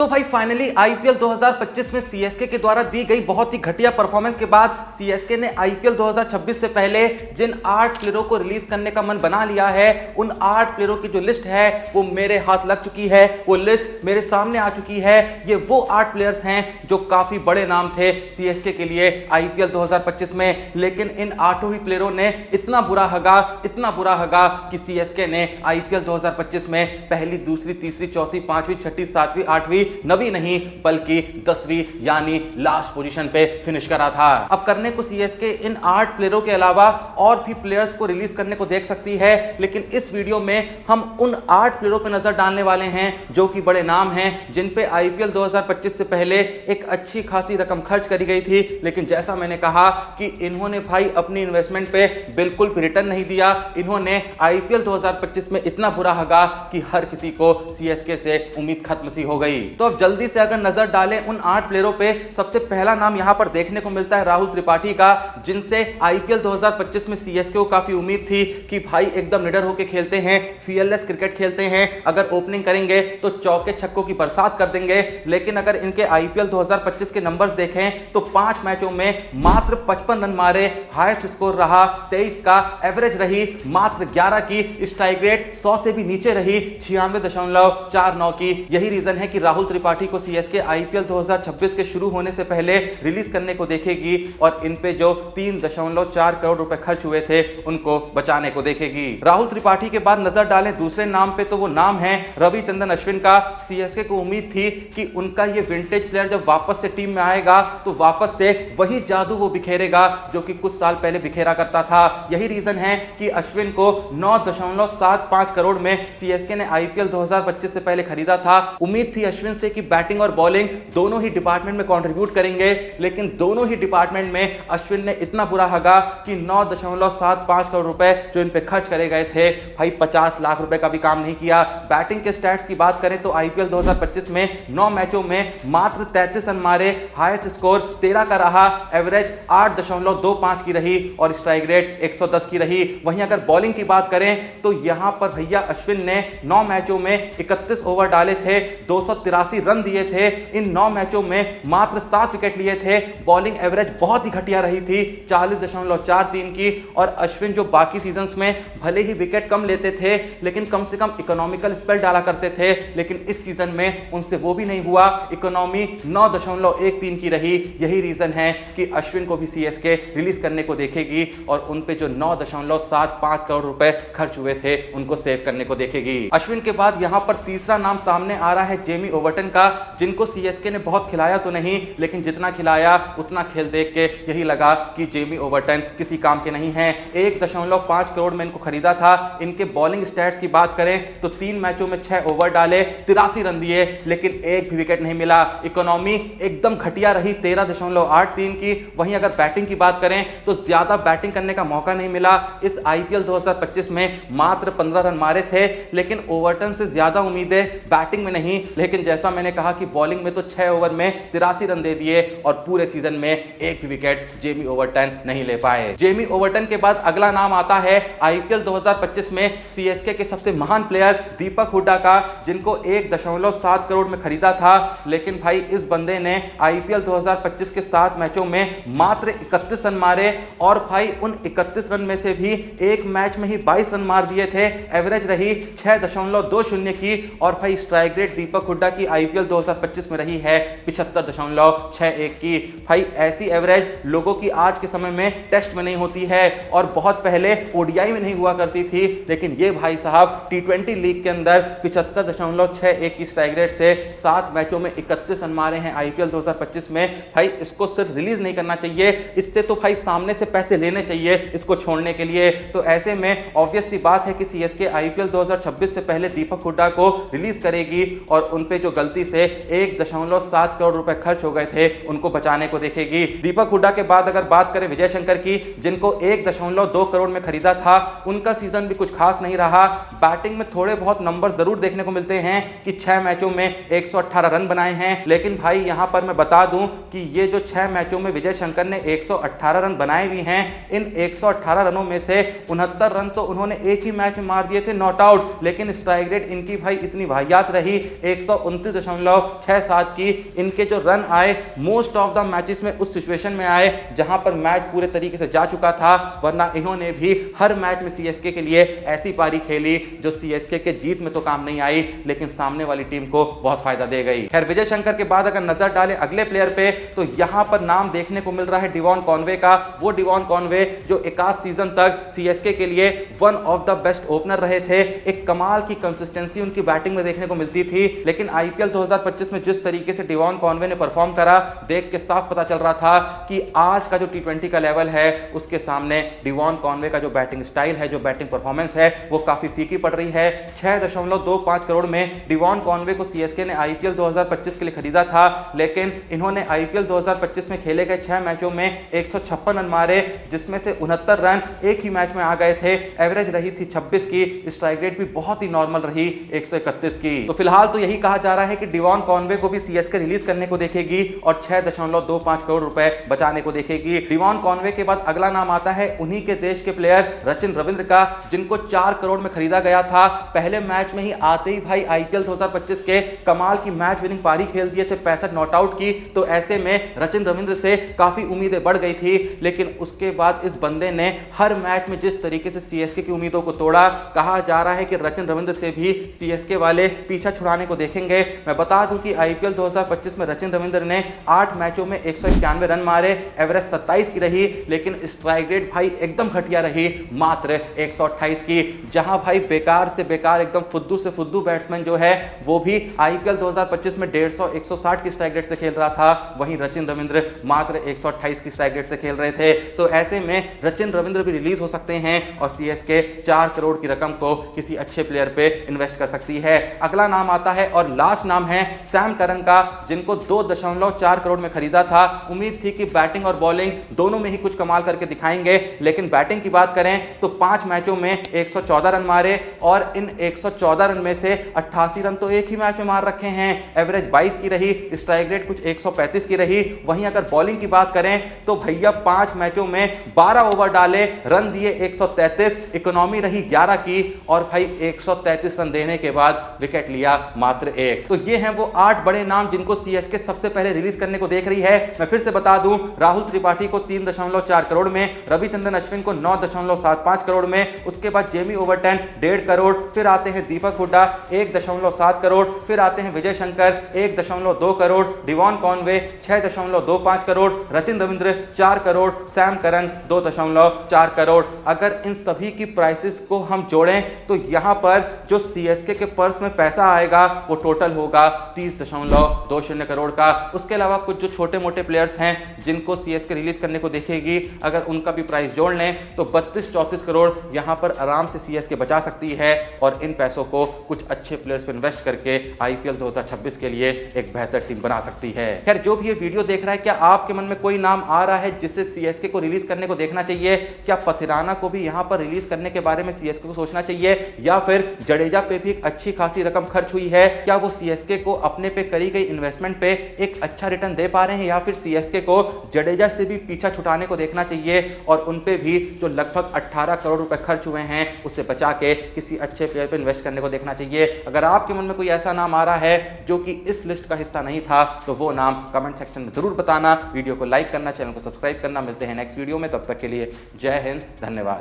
तो भाई finally IPL 2025 में सीएसके के द्वारा दी गई बहुत ही घटिया परफॉर्मेंस के बाद सीएसके ने आईपीएल 2026 से पहले जिन 8 प्लेयरों को रिलीज करने का मन बना लिया है, उन 8 प्लेयरों की जो लिस्ट है वो मेरे हाथ लग चुकी है। वो लिस्ट मेरे सामने आ चुकी है। ये वो 8 प्लेयर्स हैं जो काफी बड़े नाम थे सीएसके के लिए आईपीएल 2025 में, लेकिन इन 8 ही प्लेयरों ने इतना बुरा हगा कि सीएसके ने आईपीएल 2025 में पहली, दूसरी, तीसरी, चौथी, पांचवी, छठी, सातवीं, आठवीं, नवी नहीं बल्कि 10वीं यानी लास्ट पोजीशन पे फिनिश करा था। अब करने को सीएसके इन 8 प्लेयरों के अलावा और भी प्लेयर्स को रिलीज करने को देख सकती है, लेकिन इस वीडियो में हम उन 8 प्लेयरों पे नजर डालने वाले हैं जो कि बड़े नाम हैं, जिन पे आईपीएल 2025 से पहले एक अच्छी खासी रकम खर्च करी गई थी, लेकिन जैसा मैंने कहा कि इन्होंने भाई अपनी इन्वेस्टमेंट पे बिल्कुल भी रिटर्न नहीं दिया। इन्होंने आईपीएल 2025 में इतना बुरा हगा कि हर किसी को सीएसके से उम्मीद खत्म सी हो गई। तो अब जल्दी से अगर नजर डालें उन 8 प्लेयरों पे, सबसे पहला नाम यहां पर देखने को मिलता है राहुल त्रिपाठी का, जिनसे आईपीएल 2025 में सीएसके को काफी उम्मीद थी कि भाई एकदम निडर होकर खेलते हैं, फीयरलेस क्रिकेट खेलते हैं, अगर ओपनिंग करेंगे तो चौके छक्कों की बरसात कर देंगे। लेकिन अगर इनके आईपीएल 2025 के नंबर्स देखें तो 5 मैचों में मात्र 55 रन मारे, हाईएस्ट स्कोर रहा 23 का, एवरेज रही मात्र 11 की, स्ट्राइक रेट 100 से भी नीचे रही 96.49 की। यही रीजन है कि राहुल त्रिपाठी को सीएसके आईपीएल 2026 के शुरू होने से पहले रिलीज करने को देखेगी और इन पे जो 3.4 करोड़ रुपए खर्च हुए थे उनको बचाने को देखेगी। राहुल त्रिपाठी के बाद नजर डालें दूसरे नाम पे, तो वो नाम है रविचंद्रन अश्विन का। सीएसके को उम्मीद थी कि उनका ये विंटेज प्लेयर जब वापस से टीम में आएगा तो वापस से वही जादू वो बिखेरेगा जो कि कुछ साल पहले बिखेरा करता था। यही रीजन है कि अश्विन को 9.75 करोड़ में सीएसके ने आईपीएल 2025 से पहले खरीदा था। उम्मीद थी अश्विन से कि बैटिंग और बॉलिंग दोनों ही डिपार्टमेंट में कंट्रीब्यूट करेंगे, लेकिन दोनों ही डिपार्टमेंट में अश्विन ने इतना बुरा हगा कि 9.75 करोड़ रुपए जो इन पे खर्च करे गए थे, भाई 50 लाख रुपए का भी काम नहीं किया। बैटिंग के स्टैट्स की बात करें तो आईपीएल 2025 में 9 मैचों में मात्र 33 रन मारे, हाईएस्ट स्कोर 13 का रहा, एवरेज 8.25 की रही और स्ट्राइक रेट 110 की रही। वहीं अगर बॉलिंग की बात करें तो यहां पर भैया अश्विन ने 9 मैचों में 31 ओवर डाले थे, 283 रन दिए थे। इन 9 मैचों में मात्र 7 विकेट लिए थे। बॉलिंग एवरेज बहुत ही घटिया रही थी 40.43 की। और अश्विन जो बाकी सीजन्स में भले ही विकेट कम लेते थे लेकिन कम से कम इकोनॉमिकल स्पेल डाला करते थे, लेकिन इस सीजन में उनसे वो भी नहीं हुआ। इकोनॉमी 9.13 की रही। यही रीजन है कि अश्विन को भी सीएसके रिलीज करने को देखेगी और उन पे जो 9.75 करोड़ रुपए खर्च हुए थे उनको सेव करने को देखेगी। अश्विन के बाद यहां पर तीसरा नाम सामने आ रहा है जेमी ओवर्टन का, जिनको सीएसके ने बहुत खिलाया तो नहीं, लेकिन जितना खिलाया उतना खेल देख के यही लगा कि जेमी ओवर्टन किसी काम के नहीं है। 1.5 करोड़ में इनको खरीदा था। इनके बॉलिंग स्टैट्स की बात करें तो 3 मैचों में 6 ओवर डाले, 83 रन दिए, लेकिन एक भी विकेट नहीं मिला। इकोनॉमी एकदम घटिया रही 13.83 की। वहीं अगर बैटिंग की बात करें तो ज्यादा बैटिंग करने का मौका नहीं मिला। इस आईपीएल 2025 में मात्र 15 रन मारे थे, लेकिन ओवर्टन से ज्यादा उम्मीदें बैटिंग में नहीं, लेकिन जैसा मैंने कहा कि बॉलिंग में तो 6 ओवर में 83 रन दे दिए और पूरे सीजन में एक भी विकेट जेमी ओवर्टन नहीं ले पाए। जेमी ओवर्टन के बाद अगला नाम आता है आईपीएल 2025 में सीएसके के सबसे महान प्लेयर दीपक हुड्डा का, जिनको 1.7 करोड़ में खरीदा था। लेकिन भाई इस बंदे ने आईपीएल 2025 के 7 मैचों में मात्र 31 रन मारे और भाई उन 31 रन में से भी एक मैच में ही 22 रन मार दिए थे। एवरेज रही 6.20 की और भाई स्ट्राइक रेट दीपक हुड्डा की आईपीएल 2025 में रही है 75.61 की। भाई ऐसी एवरेज लोगों की आज के समय में टेस्ट में नहीं होती है और बहुत पहले ओडीआई में नहीं हुआ करती थी, लेकिन ये भाई साहब टी20 लीग के अंदर 75.61 की स्ट्राइक रेट से 7 मैचों में 31 रन मारे हैं आईपीएल 2025 में। भाई इसको सिर्फ रिलीज नहीं करना चाहिए, इससे तो भाई सामने से पैसे लेने चाहिए इसको छोड़ने के लिए। तो ऐसे में ऑब्वियस सी बात है कि सीएसके आईपीएल 2026 से पहले दीपक हुड्डा को रिलीज करेगी और उन पे जो गलती से 1.7 करोड़ रुपए खर्च हो गए थे उनको बचाने को देखेगी। दीपक हुड्डा के बाद अगर बात करें विजय शंकर की, जिनको 1.2 करोड़ में खरीदा था, उनका सीजन भी कुछ खास नहीं रहा। बैटिंग में थोड़े बहुत नंबर जरूर देखने को मिलते हैं कि 6 मैचों में 118 रन बनाए हैं, लेकिन भाई यहां पर मैं बता दूं कि ये जो 6 मैचों में विजय शंकर ने 118 रन बनाए भी हैं, इन 118 रनों में से 69 रन तो उन्होंने एक ही मैच में मार दिए थे नॉट आउट, लेकिन स्ट्राइक रेट इनकी भाई इतनी वाहियात रही 129 29.67 की इनके जो रन आए मोस्ट ऑफ द मैचेस में उस सिचुएशन में आए जहां पर मैच पूरे तरीके से जा चुका था, वरना इन्होंने भी हर मैच में सीएसके के लिए ऐसी पारी खेली जो सीएसके के जीत में तो काम नहीं आई लेकिन सामने वाली टीम को बहुत फायदा दे गई। खैर विजय शंकर के बाद अगर नजर डालें अगले प्लेयर पे तो यहां पर नाम देखने को मिल रहा है डिवॉन कॉनवे का। वो डिवॉन कॉनवे जो 61 सीजन तक सीएसके के लिए one of the best opener रहे थे। एक कमाल की कंसिस्टेंसी उनकी बैटिंग में देखने को मिलती थी, लेकिन आईपीएल 2025 में जिस तरीके से डिवॉन कॉनवे ने परफॉर्म करा देख के साफ पता चल रहा था कि आज का जो टी20 का लेवल है उसके सामने डिवॉन कॉनवे का जो बैटिंग स्टाइल है, जो बैटिंग परफॉर्मेंस है, वो काफी फीकी पड़ रही है। 6.25 करोड़ में डिवॉन कॉनवे को सीएसके ने आईपीएल 2025 के लिए खरीदा था, लेकिन इन्होंने आईपीएल 2025 में खेले गए 6 मैचों में 156 रन मारे, जिसमें से 69 रन एक ही मैच में आ गए थे। एवरेज रही थी 26 की, स्ट्राइक रेट भी बहुत ही नॉर्मल रही 131 की। तो फिलहाल तो यही कहा जा रहा है कि डिवॉन कॉनवे को भी सीएसके रिलीज करने को देखेगी और 6.25 करोड़ रुपए बचाने को देखेगी। डिवॉन कॉनवे के बाद अगला नाम आता है उन्हीं के देश के प्लेयर रचिन रविंद्र का, जिनको 4 करोड़ में खरीदा गया था। पहले मैच में ही आते ही भाई आईपीएल 2025 के कमाल की मैच विनिंग पारी खेल दिए थे 65 नॉट आउट की। तो ऐसे में रचिन रविंद्र से काफी उम्मीदें बढ़ गई थी, लेकिन उसके बाद इस बंदे ने हर मैच में जिस तरीके से सीएसके की उम्मीदों को तोड़ा, कहा जा रहा है कि रचिन रविंद्र से भी सीएसके वाले पीछा छुड़ाने को देखेंगे। मैं बता दूं कि आईपीएल 2025 में रचिन रविंद्र ने 8 मैचों में 191 रन मारे, एवरेज 27 की रही, लेकिन स्ट्राइक रेट भाई एकदम घटिया रही, मात्र 128 की। जहां भाई बेकार से बेकार एकदम फुद्दू से फुद्दू बैट्समैन जो है वो भी आईपीएल 2025 में 150 160 की स्ट्राइक रेट से खेल रहा था, वहीं रचिन रविंद्र मात्र 128 की स्ट्राइक रेट से खेल रहे थे। तो ऐसे में रचिन रविंद्र भी रिलीज हो सकते हैं और सीएसके 4 करोड़ की रकम को किसी अच्छे प्लेयर पे इन्वेस्ट कर सकती है। अगला नाम आता है और लास्ट नाम है सैम करन का, जिनको 2.4 करोड़ में खरीदा था। उम्मीद थी कि बैटिंग और बॉलिंग दोनों में ही कुछ कमाल करके दिखाएंगे, लेकिन बैटिंग की बात करें तो 5 मैचों में 114 रन मारे और इन 114 रन में से 88 रन तो एक ही मैच में मार रखे हैं। एवरेज 22 की रही, स्ट्राइक रेट कुछ 135 की रही। वहीं अगर बॉलिंग की बात करें तो भैया 5 मैचों में 12 ओवर डाले, रन दिए 133, इकोनॉमी रही 11 की और भाई 133 रन देने के बाद विकेट लिया मात्र 1। तो ये हैं वो 8 बड़े नाम जिनको सीएसके सबसे पहले रिलीज करने को देख रही है। मैं फिर से बता दूं, राहुल त्रिपाठी को 3.4 करोड़ में, रविचंद्रन अश्विन को 9.75 करोड़ में, उसके बाद जेमी ओवरटन 1.5 करोड़, फिर आते हैं दीपक हुड्डा 1.7 करोड़, फिर आते हैं Vijay Shankar 1.2 crore, Devon Conway 6.25 crore, Rachin Ravindra 4 crore, Sam Curran 2.4 crore. अगर इन सभी की प्राइसेस को हम जोड़ें तो यहां पर जो सीएसके के पर्स में पैसा आएगा वो टोटल होगा 30.20 करोड़ का। उसके अलावा कुछ जो छोटे मोटे प्लेयर्स हैं जिनको सीएसके रिलीज करने को देखेगी, अगर उनका भी प्राइस जोड़ लें तो 32-34 करोड़ यहां पर आराम से सीएसके बचा सकती है और इन पैसों को कुछ अच्छे प्लेयर्स पर इन्वेस्ट करके आईपीएल 2026 के लिए एक बेहतर टीम बना सकती है। खैर जो भी ये वीडियो देख रहा है, क्या आपके मन में कोई नाम आ रहा है जिससे सीएसके को रिलीज करने को देखना चाहिए? क्या पथिराना को भी यहां पर रिलीज करने के बारे में सीएसके को सोचना चाहिए, या फिर जडेजा पे भी एक अच्छी खासी रकम खर्च हुई है, क्या वो सीएसके को अपने पे करी गई इन्वेस्टमेंट पे एक अच्छा रिटर्न दे पा रहे हैं, या फिर सीएसके को जडेजा से भी पीछा छुटाने को देखना चाहिए और उन पे भी जो लगभग 18 करोड़ रुपए खर्च हुए हैं उससे बचा के किसी अच्छे प्लेयर पे इन्वेस्ट करने को देखना चाहिए? अगर आपके मन में कोई ऐसा नाम आ रहा है जो कि इस लिस्ट का हिस्सा नहीं था तो वो नाम कमेंट सेक्शन में जरूर बताना। वीडियो को लाइक करना, चैनल को सब्सक्राइब करना। मिलते हैं नेक्स्ट वीडियो में, तब तक के लिए जय हिंद, धन्यवाद।